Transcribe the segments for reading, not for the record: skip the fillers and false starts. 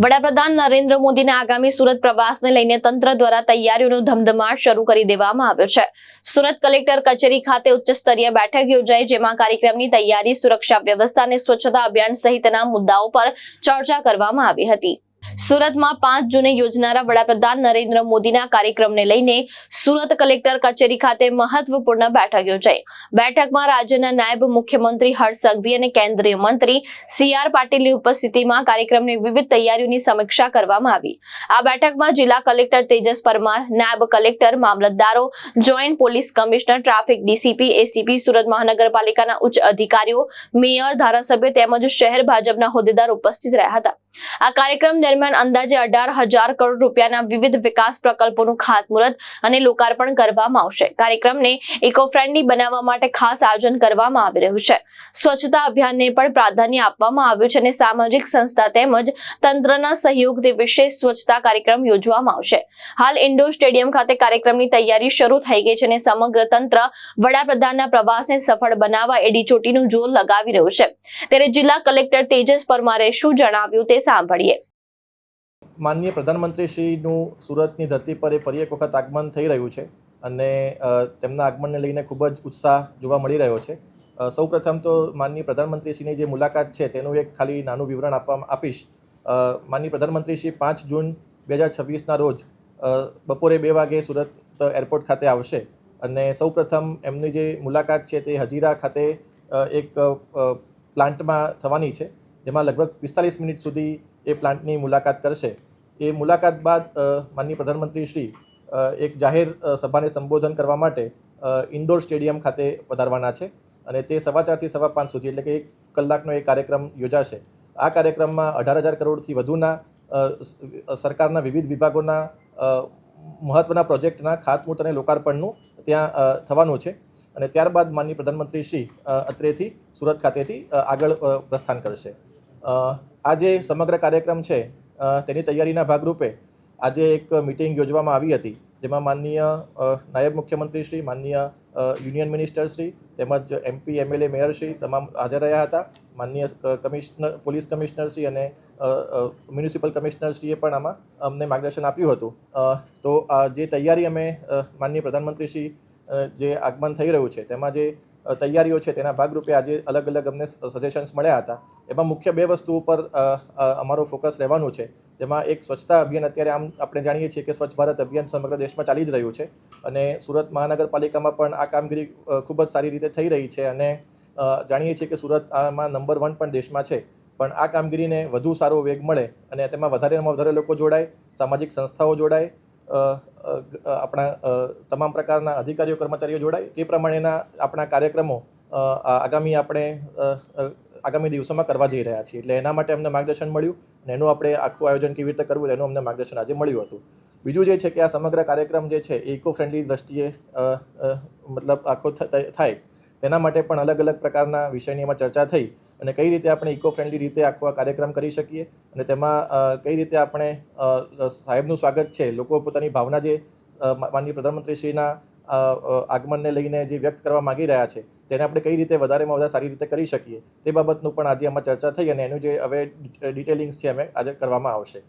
વડાપ્રધાન નરેન્દ્ર મોદીના આગામી સુરત પ્રવાસને લઈને તંત્ર દ્વારા તૈયારીઓનો ધમધમાટ શરૂ કરી દેવામાં આવ્યો છે। સુરત કલેક્ટર કચેરી ખાતે ઉચ્ચ સ્તરીય બેઠક યોજાઈ, જેમાં કાર્યક્રમની તૈયારી, સુરક્ષા વ્યવસ્થા અને સ્વચ્છતા અભિયાન સહિતના મુદ્દાઓ પર ચર્ચા કરવામાં આવી હતી। સુરતમાં 5 જૂને યોજનારા વડાપ્રધાન નરેન્દ્ર મોદીના કાર્યક્રમને લઈને સુરત કલેક્ટર કચેરી ખાતે મહત્વપૂર્ણ બેઠક યોજાઈ। બેઠકમાં રાજ્યના નાયબ મુખ્યમંત્રી હર્ષ સંઘવી અને કેન્દ્રીય મંત્રી CR પાટીલની ઉપસ્થિતિમાં કાર્યક્રમની વિવિધ તૈયારીઓની સમીક્ષા કરવામાં આવી। આ બેઠકમાં જિલ્લા કલેક્ટર તેજસ પરમાર, નાયબ કલેક્ટર, મામલતદારો, joint police commissioner, traffic DCP, ACP, Surat મહાનગરપાલિકાના ઉચ્ચ અધિકારીઓ, મેયર, ધારાસભ્ય તેમજ શહેર ભાજપના હોદ્દેદાર ઉપસ્થિત રહ્યા હતા। આ કાર્યક્રમ દરમિયાન અંદાજે 18,000 કરોડ રૂપિયાના વિવિધ વિકાસ પ્રકલ્પોનું ખાતમુહૂર્ત અને લોકાર્પણ કરવામાં આવશે। કાર્યક્રમને ઇકો ફ્રેન્ડલી બનાવવા માટે ખાસ આયોજન કરવામાં આવી રહ્યું છે। સ્વચ્છતા અભિયાનને પણ પ્રાધાન્ય આપવામાં આવ્યું છે અને સામાજિક સંસ્થા તેમજ તંત્રના સહયોગથી વિશેષ સ્વચ્છતા કાર્યક્રમ યોજવામાં આવશે। હાલ ઇન્ડોર સ્ટેડિયમ ખાતે કાર્યક્રમની તૈયારી શરૂ થઈ ગઈ છે અને સમગ્ર તંત્ર વડાપ્રધાનના પ્રવાસને સફળ બનાવવા એડીચોટીનું જોર લગાવી રહ્યું છે। ત્યારે જિલ્લા કલેક્ટર તેજસ પરમારે શું જણાવ્યું તે સાંભળીએ। માનનીય પ્રધાનમંત્રીશ્રીનું સુરતની ધરતી પર ફરી એક વખત આગમન થઈ રહ્યું છે અને તેમના આગમનને લઈને ખૂબ જ ઉત્સાહ જોવા મળી રહ્યો છે। સૌપ્રથમ તો માનનીય પ્રધાનમંત્રીશ્રીની જે મુલાકાત છે તેનું એક ખાલી નાનું વિવરણ આપીશ। માનનીય પ્રધાનમંત્રીશ્રી 5 જૂન 2026ના રોજ બપોરે 2 વાગે સુરત એરપોર્ટ ખાતે આવશે અને સૌપ્રથમ એમની જે મુલાકાત છે તે હજીરા ખાતે એક પ્લાન્ટમાં થવાની છે, જેમાં લગભગ 45 મિનિટ સુધી એ પ્લાન્ટની મુલાકાત કરશે। એ મુલાકાત બાદ માનનીય પ્રધાનમંત્રીશ્રી એક જાહેર સભાને સંબોધન કરવા માટે ઇન્ડોર સ્ટેડિયમ ખાતે પધારવાના છે અને તે 4:15 થી 5:15 સુધી એટલે કે 1 કલાકનો એ કાર્યક્રમ યોજાશે। આ કાર્યક્રમમાં 18,000 કરોડથી વધુના સરકારના વિવિધ વિભાગોના મહત્ત્વના પ્રોજેક્ટના ખાતમુહૂર્ત અને લોકાર્પણનું ત્યાં થવાનું છે અને ત્યારબાદ માનનીય પ્રધાનમંત્રીશ્રી અત્રેથી સુરત ખાતેથી આગળ પ્રસ્થાન કરશે। આ જે સમગ્ર કાર્યક્રમ છે તેની તૈયારીના ભાગરૂપે આજે એક મિટિંગ યોજવામાં આવી હતી, જેમાં માનનીય નાયબ મુખ્યમંત્રીશ્રી, માનનીય યુનિયન મિનિસ્ટરશ્રી તેમજ MP, MLA, મેયરશ્રી તમામ હાજર રહ્યા હતા। માનનીય પોલીસ કમિશનરશ્રી અને મ્યુનિસિપલ કમિશનરશ્રીએ પણ આમાં અમને માર્ગદર્શન આપ્યું હતું। તો જે તૈયારી અમે માનનીય પ્રધાનમંત્રીશ્રી જે આગમન થઈ રહ્યું છે તેમાં જે તૈયારીઓ છે તેના ભાગરૂપે આજે અલગ અલગ અમને સજેશન્સ મળ્યા હતા। એમાં મુખ્ય 2 વસ્તુ ઉપર અમારો ફોકસ રહેવાનું છે, જેમાં એક સ્વચ્છતા અભિયાન। અત્યારે આમ આપણે જાણીએ છીએ કે સ્વચ્છ ભારત અભિયાન સમગ્ર દેશમાં ચાલી જ રહ્યું છે અને સુરત મહાનગરપાલિકામાં પણ આ કામગીરી ખૂબ જ સારી રીતે થઈ રહી છે અને જાણીએ છીએ કે સુરત આમાં નંબર 1 પણ દેશમાં છે। પણ આ કામગીરીને વધુ સારો વેગ મળે અને તેમાં વધારેમાં વધારે લોકો જોડાય, સામાજિક સંસ્થાઓ જોડાય, આપણા તમામ પ્રકારના અધિકારીઓ, કર્મચારીઓ જોડાય, તે પ્રમાણેના આપણા કાર્યક્રમો આગામી દિવસોમાં કરવા જઈ રહ્યા છીએ। એટલે એના માટે અમને માર્ગદર્શન મળ્યું અને એનું આપણે આખું આયોજન કેવી રીતે કરવું એનું અમને માર્ગદર્શન આજે મળ્યું હતું। બીજું જે છે કે આ સમગ્ર કાર્યક્રમ જે છે ઇકો ફ્રેન્ડલી દ્રષ્ટિએ મતલબ આખો થાય તેના માટે પણ અલગ અલગ પ્રકારના વિષયની એમાં ચર્ચા થઈ અને કઈ રીતે આપણે ઇકો ફ્રેન્ડલી રીતે આખો આ કાર્યક્રમ કરી શકીએ અને તેમાં કઈ રીતે આપણે સાહેબનું સ્વાગત છે, લોકો પોતાની ભાવના જે માનનીય પ્રધાનમંત્રીશ્રીના આગમનને લઈને જે વ્યક્ત કરવા માગી રહ્યા છે તેને આપણે કઈ રીતે વધારેમાં વધારે સારી રીતે કરી શકીએ તે બાબતનું પણ આજે આમાં ચર્ચા થઈ અને એનું જે હવે ડિટેલિંગ્સ છે અમે આજે કરવામાં આવશે।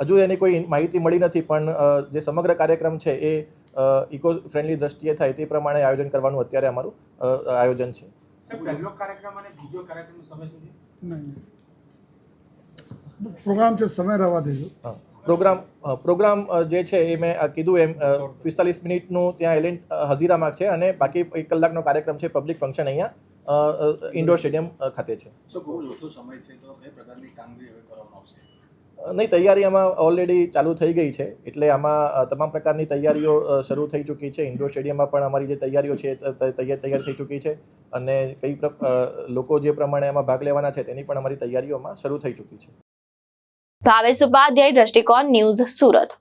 હજુ એની કોઈ માહિતી મળી નથી, પણ જે સમગ્ર કાર્યક્રમ છે એ ઇકો ફ્રેન્ડલી દ્રષ્ટિએ થાય તે પ્રમાણે આયોજન કરવાનું અત્યારે અમારું આયોજન છે। પહેલો કાર્યક્રમ અને બીજો કાર્યક્રમનો સમય શું છે? પ્રોગ્રામ છે, સમય રહેવા દેજો। પ્રોગ્રામ જે છે એ મેં કીધું એમ 45 મિનિટનું ત્યાં હઝીરામાં છે અને બાકી 1 કલાકનો કાર્યક્રમ છે, પબ્લિક ફંક્શન અહીંયા ઇન્ડોર સ્ટેડિયમ ખાતે છે। બહુ ઓછો સમય છે, તો કઈ પ્રકારની કામગીરી હવે કરવામાં આવશે? નહીં, તૈયારી આમાં ઓલરેડી ચાલુ થઈ ગઈ છે, એટલે આમાં તમામ પ્રકારની તૈયારીઓ શરૂ થઈ ચૂકી છે। ઇન્ડોર સ્ટેડિયમમાં પણ અમારી જે તૈયારીઓ છે તૈયાર થઈ ચૂકી છે અને લોકો જે પ્રમાણે આમાં ભાગ લેવાના છે તેની પણ અમારી તૈયારીઓમાં શરૂ થઈ ચૂકી છે। ભાવેશ ઉપાધ્યાય, દ્રષ્ટિકોણ ન્યૂઝ, સુરત।